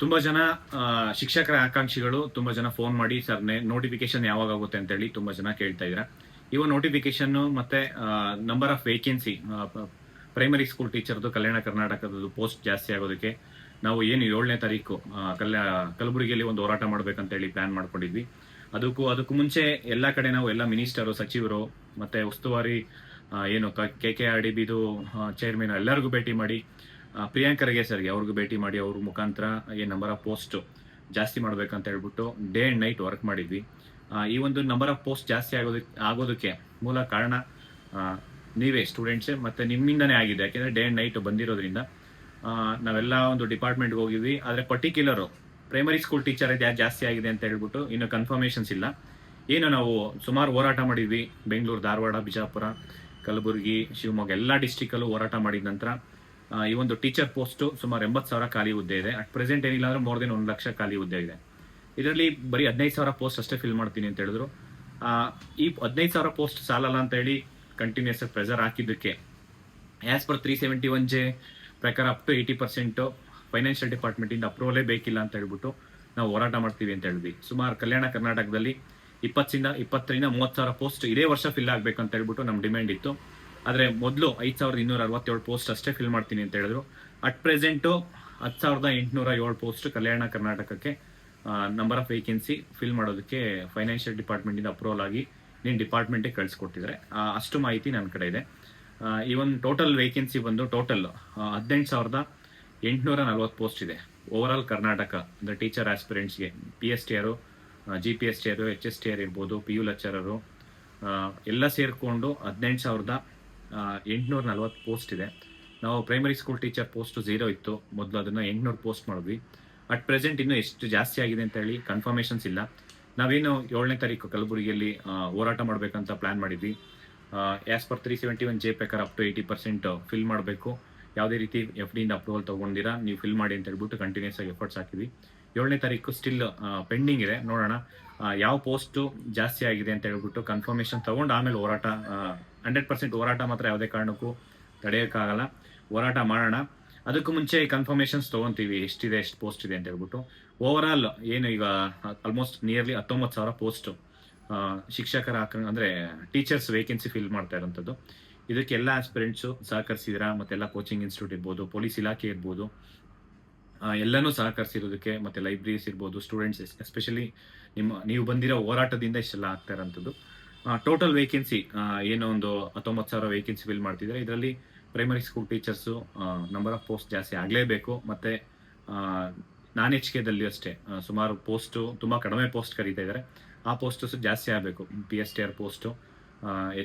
ತುಂಬ ಜನ ಶಿಕ್ಷಕರ ಆಕಾಂಕ್ಷಿಗಳು ತುಂಬ ಜನ ಫೋನ್ ಮಾಡಿ ಸರ್ ನೋಟಿಫಿಕೇಶನ್ ಯಾವಾಗ ಆಗುತ್ತೆ ಅಂತೇಳಿ ತುಂಬ ಜನ ಕೇಳ್ತಾ ಇದ್ದಾರೆ. ಇವ ನೋಟಿಫಿಕೇಶನ್ ಮತ್ತೆ number of vacancy primary school ಟೀಚರ್ದು ಕಲ್ಯಾಣ ಕರ್ನಾಟಕದ ಪೋಸ್ಟ್ ಜಾಸ್ತಿ ಆಗೋದಕ್ಕೆ ನಾವು ಏನು 7ನೇ ತಾರೀಕು ಕಲಬುರಗಿಯಲ್ಲಿ ಒಂದು ಹೋರಾಟ ಮಾಡ್ಬೇಕಂತೇಳಿ ಪ್ಲಾನ್ ಮಾಡ್ಕೊಂಡಿದ್ವಿ. ಅದಕ್ಕೂ ಮುಂಚೆ ಎಲ್ಲ ಕಡೆ ನಾವು ಎಲ್ಲ ಮಿನಿಸ್ಟರು, ಸಚಿವರು ಮತ್ತೆ ಉಸ್ತುವಾರಿ ಏನು KKRDBದು ಚೇರ್ಮನ್ ಎಲ್ಲರಿಗೂ ಭೇಟಿ ಮಾಡಿ, ಪ್ರಿಯಾಂಕ್ ಖರ್ಗೆ ಸರ್ಗೆ ಅವ್ರಿಗೂ ಭೇಟಿ ಮಾಡಿ ಅವ್ರ ಮುಖಾಂತರ ಏನು ನಂಬರ್ ಆಫ್ ಪೋಸ್ಟ್ ಜಾಸ್ತಿ ಮಾಡ್ಬೇಕಂತ ಹೇಳ್ಬಿಟ್ಟು ಡೇ ಅಂಡ್ ನೈಟ್ ವರ್ಕ್ ಮಾಡಿದ್ವಿ. ಈ ಒಂದು ನಂಬರ್ ಆಫ್ ಪೋಸ್ಟ್ ಜಾಸ್ತಿ ಆಗೋದಕ್ಕೆ ಮೂಲ ಕಾರಣ ನೀವೇ ಸ್ಟೂಡೆಂಟ್ಸೇ ಮತ್ತೆ ನಿಮ್ಮಿಂದನೇ ಆಗಿದೆ. ಯಾಕೆಂದ್ರೆ ಡೇ ಅಂಡ್ ನೈಟ್ ಬಂದಿರೋದ್ರಿಂದ ನಾವೆಲ್ಲ ಒಂದು ಡಿಪಾರ್ಟ್ಮೆಂಟ್ಗೆ ಹೋಗಿದ್ವಿ. ಆದರೆ ಪರ್ಟಿಕ್ಯುಲರು ಪ್ರೈಮರಿ ಸ್ಕೂಲ್ ಟೀಚರ್ ಯಾರು ಜಾಸ್ತಿ ಆಗಿದೆ ಅಂತ ಹೇಳ್ಬಿಟ್ಟು ಇನ್ನು ಕನ್ಫರ್ಮೇಷನ್ಸ್ ಇಲ್ಲ. ಏನು ನಾವು ಸುಮಾರು ಹೋರಾಟ ಮಾಡಿದ್ವಿ, ಬೆಂಗಳೂರು, ಧಾರವಾಡ, ಬಿಜಾಪುರ, ಕಲಬುರಗಿ, ಶಿವಮೊಗ್ಗ ಎಲ್ಲ ಡಿಸ್ಟಿಕಲ್ಲೂ ಹೋರಾಟ ಮಾಡಿದ ನಂತರ ಈ ಒಂದು ಟೀಚರ್ ಪೋಸ್ಟು ಸುಮಾರು 80,000 ಖಾಲಿ ಹುದ್ದೆ ಇದೆ. ಅಟ್ ಪ್ರೆಸೆಂಟ್ ಏನಿಲ್ಲ ಅಂದ್ರೆ ಮೋರ್ ದೆನ್ 1 ಲಕ್ಷ ಖಾಲಿ ಹುದ್ದೆ ಇದೆ. ಇದರಲ್ಲಿ ಬರೀ 15,000 ಪೋಸ್ಟ್ ಅಷ್ಟೇ ಫಿಲ್ ಮಾಡ್ತೀನಿ ಅಂತ ಹೇಳಿದ್ರು. ಈ 15,000 ಪೋಸ್ಟ್ ಸಾಲಲ್ಲ ಅಂತ ಹೇಳಿ ಕಂಟಿನ್ಯೂಸ್ ಪ್ರೆಸರ್ ಹಾಕಿದ್ದಕ್ಕೆ ಆಸ್ ಪರ್ 371J ಪ್ರಕಾರ ಅಪ್ ಟು 80% ಫೈನಾನ್ಷಿಯಲ್ ಡಿಪಾರ್ಟ್ಮೆಂಟಿಂದ ಅಪ್ರೂವಲೇ ಬೇಕಿಲ್ಲ ಅಂತ ಹೇಳ್ಬಿಟ್ಟು ನಾವು ಹೋರಾಟ ಮಾಡ್ತೀವಿ ಅಂತ ಹೇಳಿದ್ವಿ. ಸುಮಾರು ಕಲ್ಯಾಣ ಕರ್ನಾಟಕದಲ್ಲಿ 20,000-30,000 ಪೋಸ್ಟ್ ಇದೇ ವರ್ಷ ಫಿಲ್ ಆಗ್ಬೇಕಂತ ಹೇಳ್ಬಿಟ್ಟು ನಮ್ಮ ಡಿಮ್ಯಾಂಡ್ ಇತ್ತು. ಆದರೆ ಮೊದಲು 5,267 ಪೋಸ್ಟ್ ಅಷ್ಟೇ ಫಿಲ್ ಮಾಡ್ತೀನಿ ಅಂತ ಹೇಳಿದ್ರು. ಅಟ್ ಪ್ರೆಸೆಂಟು 10,807 ಪೋಸ್ಟ್ ಕಲ್ಯಾಣ ಕರ್ನಾಟಕಕ್ಕೆ ನಂಬರ್ ಆಫ್ ವೇಕೆನ್ಸಿ ಫಿಲ್ ಮಾಡೋದಕ್ಕೆ ಫೈನಾನ್ಷಿಯಲ್ ಡಿಪಾರ್ಟ್ಮೆಂಟಿಂದ ಅಪ್ರೂವಲ್ ಆಗಿ ನೀನು ಡಿಪಾರ್ಟ್ಮೆಂಟಿಗೆ ಕಳಿಸ್ಕೊಟ್ಟಿದ್ದಾರೆ. ಅಷ್ಟು ಮಾಹಿತಿ ನನ್ನ ಕಡೆ ಇದೆ. ಈ ಒಂದು ಟೋಟಲ್ ವೇಕೆನ್ಸಿ ಬಂದು ಟೋಟಲ್ 18,840 ಪೋಸ್ಟ್ ಇದೆ ಓವರ್ ಆಲ್ ಕರ್ನಾಟಕ. ಅಂದರೆ ಟೀಚರ್ ಆಸ್ಪಿರೆಂಟ್ಸ್ಗೆ PSTR, GPSTR, HSTR ಇರ್ಬೋದು, PU ಲೆಕ್ಚರರು ಎಲ್ಲ ಸೇರಿಕೊಂಡು 18,840 ಪೋಸ್ಟ್ ಇದೆ. ನಾವು ಪ್ರೈಮರಿ ಸ್ಕೂಲ್ ಟೀಚರ್ ಪೋಸ್ಟ್ 0 ಇತ್ತು ಮೊದಲು, ಅದನ್ನು 800 ಪೋಸ್ಟ್ ಮಾಡಿದ್ವಿ. ಅಟ್ ಪ್ರೆಸೆಂಟ್ ಇನ್ನೂ ಎಷ್ಟು ಜಾಸ್ತಿ ಆಗಿದೆ ಅಂತ ಹೇಳಿ ಕನ್ಫರ್ಮೇಷನ್ಸ್ ಇಲ್ಲ. ನಾವೇನು 7ನೇ ತಾರೀಕು ಕಲಬುರಗಿಯಲ್ಲಿ ಹೋರಾಟ ಮಾಡಬೇಕಂತ ಪ್ಲಾನ್ ಮಾಡಿದ್ವಿ. ಆಸ್ ಪರ್ 371J ಪ್ರಕಾರ ಅಪ್ ಟು 80% ಫಿಲ್ ಮಾಡಬೇಕು. ಯಾವುದೇ ರೀತಿ FDಯಿಂದ ಅಪ್ರೂವಲ್ ತೊಗೊಂಡಿರಾ ನೀವು ಫಿಲ್ ಮಾಡಿ ಅಂತ ಹೇಳ್ಬಿಟ್ಟು ಕಂಟಿನ್ಯೂಸ್ ಆಗಿ ಎಫರ್ಟ್ಸ್ ಹಾಕಿದ್ವಿ. 7ನೇ ತಾರೀಕು ಸ್ಟಿಲ್ ಪೆಂಡಿಂಗ್ ಇದೆ. ನೋಡೋಣ ಯಾವ ಪೋಸ್ಟು ಜಾಸ್ತಿ ಆಗಿದೆ ಅಂತ ಹೇಳ್ಬಿಟ್ಟು ಕನ್ಫರ್ಮೇಷನ್ ತೊಗೊಂಡು ಆಮೇಲೆ ಹೋರಾಟ 100% ಹೋರಾಟ ಮಾತ್ರ ಯಾವುದೇ ಕಾರಣಕ್ಕೂ ತಡೆಯೋಕ್ಕಾಗಲ್ಲ. ಹೋರಾಟ ಮಾಡೋಣ. ಅದಕ್ಕೂ ಮುಂಚೆ ಕನ್ಫರ್ಮೇಷನ್ಸ್ ತೊಗೊತೀವಿ ಎಷ್ಟು ಪೋಸ್ಟ್ ಇದೆ ಅಂತ ಹೇಳ್ಬಿಟ್ಟು. ಓವರ್ ಆಲ್ ಏನು ಈಗ ಆಲ್ಮೋಸ್ಟ್ ನಿಯರ್ಲಿ 19,000 ಪೋಸ್ಟು ಶಿಕ್ಷಕರ ಅಂದರೆ ಟೀಚರ್ಸ್ ವೇಕೆನ್ಸಿ ಫಿಲ್ ಮಾಡ್ತಾ ಇರೋಂಥದ್ದು. ಇದಕ್ಕೆ ಎಲ್ಲ ಆಸ್ಪಿರೆಂಟ್ಸು ಸಹಕರಿಸಿದಿರಾ, ಮತ್ತೆಲ್ಲ ಕೋಚಿಂಗ್ ಇನ್ಸ್ಟಿಟ್ಯೂಟ್ ಇರ್ಬೋದು, ಪೊಲೀಸ್ ಇಲಾಖೆ ಇರ್ಬೋದು, ಎಲ್ಲನೂ ಸಹಕರಿಸಿರೋದಕ್ಕೆ, ಮತ್ತು ಲೈಬ್ರರೀಸ್ ಇರ್ಬೋದು, ಸ್ಟೂಡೆಂಟ್ಸ್ ಎಸ್ಪೆಷಲಿ ನೀವು ಬಂದಿರೋ ಹೋರಾಟದಿಂದ ಇಷ್ಟೆಲ್ಲ ಆಗ್ತಾ ಇರೋಂಥದ್ದು. ಟೋಟಲ್ ವೇಕೆನ್ಸಿ ಏನೋ ಒಂದು 19,000 ವೇಕೆನ್ಸಿ ಫಿಲ್ ಮಾಡ್ತಿದ್ದಾರೆ. ಇದರಲ್ಲಿ primary school teachers number of post ಜಾಸ್ತಿ ಆಗಲೇಬೇಕು. ಮತ್ತು HKದಲ್ಲಿ ಅಷ್ಟೇ ಸುಮಾರು ಪೋಸ್ಟು ತುಂಬ ಕಡಿಮೆ ಪೋಸ್ಟ್ ಕರೀತಾ ಇದ್ದಾರೆ. ಆ ಪೋಸ್ಟು ಜಾಸ್ತಿ ಆಗಬೇಕು. PSTR ಪೋಸ್ಟು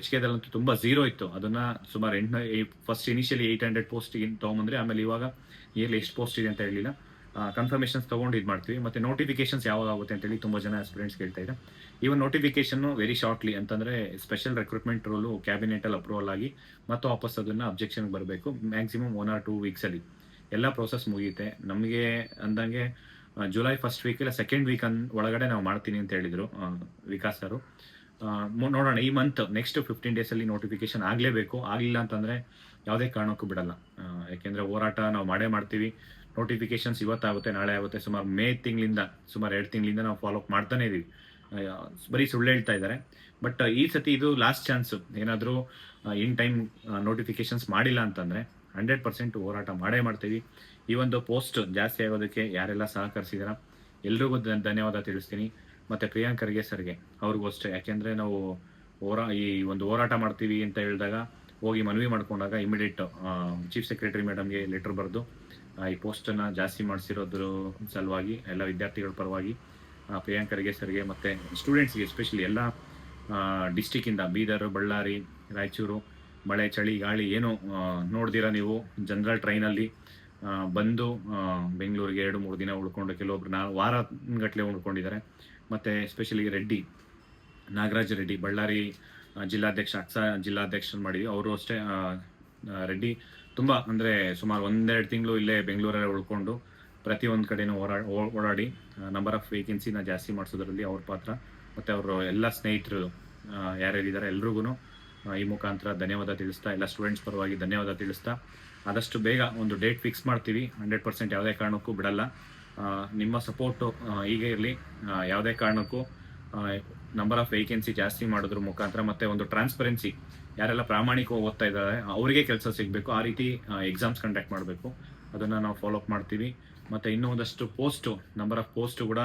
HKದಲ್ಲಂತೂ ತುಂಬ 0 ಇತ್ತು. ಅದನ್ನು ಸುಮಾರು ಫಸ್ಟ್ ಇನಿಷಿಯಲಿ 800 ಪೋಸ್ಟಿಗೆ ತೊಗೊಂಬಂದ್ರೆ ಆಮೇಲೆ ಇವಾಗ ಇಯರ್ಲಿ ಎಷ್ಟು ಪೋಸ್ಟ್ ಇದೆ ಅಂತ ಹೇಳಿಲ್ಲ. ಕನ್ಫರ್ಮೇಷನ್ಸ್ ತೊಗೊಂಡು ಇದು ಮಾಡ್ತೀವಿ. ಮತ್ತು ನೋಟಿಫಿಕೇಶನ್ಸ್ ಯಾವಾಗ ಆಗುತ್ತೆ ಅಂತೇಳಿ ತುಂಬ ಜನ ಆಸ್ಪಿರೆಂಟ್ಸ್ ಕೇಳ್ತಾ ಇದ್ದಾರೆ. ಈವನ್ ನೋಟಿಫಿಕೇಶನ್ನು ವೆರಿ ಶಾರ್ಟ್ಲಿ ಅಂತಂದರೆ ಸ್ಪೆಷಲ್ ರೆಕ್ರೂಟ್ಮೆಂಟ್ ರೂಲು ಕ್ಯಾಬಿನೆಟಲ್ಲಿ ಅಪ್ರೂವಲ್ ಆಗಿ ಮತ್ತು ವಾಪಸ್ ಅದನ್ನು ಅಬ್ಜೆಕ್ಷನ್ಗೆ ಬರಬೇಕು. ಮ್ಯಾಕ್ಸಿಮಮ್ 1 or 2 ವೀಕ್ಸಲ್ಲಿ ಎಲ್ಲ ಪ್ರೋಸೆಸ್ ಮುಗಿಯುತ್ತೆ. ನಮಗೆ ಅಂದಂಗೆ ಜುಲೈ ಫಸ್ಟ್ ವೀಕ್ ಇಲ್ಲ ಸೆಕೆಂಡ್ ವೀಕ್ ಒಳಗಡೆ ನಾವು ಮಾಡ್ತೀನಿ ಅಂತ ಹೇಳಿದರು ವಿಕಾಸ್ ಸರು. ನೋಡೋಣ, ಈ ಮಂತ್ ನೆಕ್ಸ್ಟ್ 15 ಡೇಸಲ್ಲಿ ನೋಟಿಫಿಕೇಶನ್ ಆಗಲೇಬೇಕು. ಆಗಲಿಲ್ಲ ಅಂತಂದರೆ ಯಾವುದೇ ಕಾರಣಕ್ಕೂ ಬಿಡಲ್ಲ. ಯಾಕೆಂದರೆ ಹೋರಾಟ ನಾವು ಮಾಡೇ ಮಾಡ್ತೀವಿ. ನೋಟಿಫಿಕೇಶನ್ಸ್ ಇವತ್ತಾಗುತ್ತೆ, ನಾಳೆ ಆಗುತ್ತೆ. ಸುಮಾರು ಮೇ ತಿಂಗಳಿಂದ ಸುಮಾರು 2 ತಿಂಗಳಿಂದ ನಾವು ಫಾಲೋ ಅಪ್ ಮಾಡ್ತಾನೆ ಇದ್ದೀವಿ. ಬರೀ ಸುಳ್ಳು ಹೇಳ್ತಾ ಇದ್ದಾರೆ. ಬಟ್ ಈ ಸತಿ ಇದು ಲಾಸ್ಟ್ ಚಾನ್ಸು. ಏನಾದರೂ ಇನ್ ಟೈಮ್ ನೋಟಿಫಿಕೇಶನ್ಸ್ ಮಾಡಿಲ್ಲ ಅಂತಂದರೆ 100% ಹೋರಾಟ ಮಾಡೇ ಮಾಡ್ತೀವಿ. ಈ ಒಂದು ಪೋಸ್ಟ್ ಜಾಸ್ತಿ ಆಗೋದಕ್ಕೆ ಯಾರೆಲ್ಲ ಸಹಕರಿಸಿದಾರ ಎಲ್ರಿಗೂ ಧನ್ಯವಾದ ತಿಳಿಸ್ತೀನಿ. ಮತ್ತು ಪ್ರಿಯಾಂಕ್ ಖರ್ಗೆ ಸರ್ಗೆ ಅವ್ರಿಗೂ ಅಷ್ಟೇ. ಯಾಕೆಂದರೆ ನಾವು ಈ ಒಂದು ಹೋರಾಟ ಮಾಡ್ತೀವಿ ಅಂತ ಹೇಳಿದಾಗ ಹೋಗಿ ಮನವಿ ಮಾಡ್ಕೊಂಡಾಗ ಇಮಿಡಿಯೇಟ್ ಚೀಫ್ ಸೆಕ್ರೆಟರಿ ಮೇಡಮ್ಗೆ ಲೆಟರ್ ಬರೆದು ಈ ಪೋಸ್ಟನ್ನು ಜಾಸ್ತಿ ಮಾಡಿಸಿರೋದ್ರ ಸಲುವಾಗಿ ಎಲ್ಲ ವಿದ್ಯಾರ್ಥಿಗಳ ಪರವಾಗಿ ಪ್ರಿಯಾಂಕ್ ಖರ್ಗೆ ಸರ್ಗೆ ಮತ್ತು ಸ್ಟೂಡೆಂಟ್ಸ್ಗೆ ಎಸ್ಪೆಷಲಿ ಎಲ್ಲ ಡಿಸ್ಟಿಕ್ಕಿಂದ ಬೀದರ್, ಬಳ್ಳಾರಿ, ರಾಯಚೂರು, ಮಳೆ, ಚಳಿ, ಗಾಳಿ ಏನು ನೋಡ್ದಿರ ನೀವು ಜನರಲ್ ಟ್ರೈನಲ್ಲಿ ಬಂದು ಬೆಂಗಳೂರಿಗೆ 2-3 ದಿನ ಉಳ್ಕೊಂಡು, ಕೆಲವೊಬ್ರು ವಾರಗಟ್ಟಲೆ ಉಳ್ಕೊಂಡಿದ್ದಾರೆ. ಮತ್ತು ಎಸ್ಪೆಷಲಿ ನಾಗರಾಜ್ ರೆಡ್ಡಿ ಬಳ್ಳಾರಿ ಜಿಲ್ಲಾಧ್ಯಕ್ಷ, ಅಕ್ಸಾ ಜಿಲ್ಲಾಧ್ಯಕ್ಷ ಮಾಡಿದ್ವಿ. ಅವರು ಅಷ್ಟೇ ರೆಡ್ಡಿ ತುಂಬ ಅಂದರೆ ಸುಮಾರು 1-2 ತಿಂಗಳು ಇಲ್ಲೇ ಬೆಂಗಳೂರಲ್ಲೇ ಉಳ್ಕೊಂಡು ಪ್ರತಿಯೊಂದು ಕಡೆನೂ ಓಡಾಡಿ ನಂಬರ್ ಆಫ್ ವೇಕೆನ್ಸಿನ ಜಾಸ್ತಿ ಮಾಡಿಸೋದ್ರಲ್ಲಿ ಅವ್ರ ಪಾತ್ರ. ಮತ್ತು ಅವರು ಎಲ್ಲ ಸ್ನೇಹಿತರು ಯಾರ್ಯಾರಿದ್ದಾರೆ ಎಲ್ರಿಗೂ ಈ ಮುಖಾಂತರ ಧನ್ಯವಾದ ತಿಳಿಸ್ತಾ, ಎಲ್ಲ ಸ್ಟೂಡೆಂಟ್ಸ್ ಪರವಾಗಿ ಧನ್ಯವಾದ ತಿಳಿಸ್ತಾ, ಆದಷ್ಟು ಬೇಗ ಒಂದು ಡೇಟ್ ಫಿಕ್ಸ್ ಮಾಡ್ತೀವಿ. 100% ಯಾವುದೇ ಕಾರಣಕ್ಕೂ ಬಿಡಲ್ಲ. ನಿಮ್ಮ ಸಪೋರ್ಟು ಹೀಗೆ ಇರಲಿ. ಯಾವುದೇ ಕಾರಣಕ್ಕೂ ನಂಬರ್ ಆಫ್ ವೇಕೆನ್ಸಿ ಜಾಸ್ತಿ ಮಾಡೋದ್ರ ಮುಖಾಂತರ ಮತ್ತು ಒಂದು ಟ್ರಾನ್ಸ್ಪರೆನ್ಸಿ, ಯಾರೆಲ್ಲ ಪ್ರಾಮಾಣಿಕವಾಗಿ ಓದ್ತಾ ಇದ್ದಾರೆ ಅವರಿಗೆ ಕೆಲಸ ಸಿಗಬೇಕು, ಆ ರೀತಿ ಎಕ್ಸಾಮ್ಸ್ ಕಂಡಕ್ಟ್ ಮಾಡಬೇಕು. ಅದನ್ನು ನಾವು ಫಾಲೋ ಅಪ್ ಮಾಡ್ತೀವಿ. ಮತ್ತು ಇನ್ನೂ ಒಂದಷ್ಟು ನಂಬರ್ ಆಫ್ ಪೋಸ್ಟು ಕೂಡ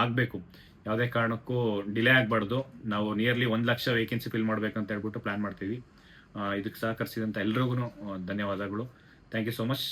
ಆಗಬೇಕು. ಯಾವುದೇ ಕಾರಣಕ್ಕೂ ಡಿಲೇ ಆಗಬಾರ್ದು. ನಾವು ನಿಯರ್ಲಿ 1,00,000 ವೇಕೆನ್ಸಿ ಫಿಲ್ ಮಾಡಬೇಕಂತ ಹೇಳ್ಬಿಟ್ಟು ಪ್ಲ್ಯಾನ್ ಮಾಡ್ತೀವಿ. ಇದಕ್ಕೆ ಸಹಕರಿಸಿದಂಥ ಎಲ್ರಿಗೂ ಧನ್ಯವಾದಗಳು. Thank you so much.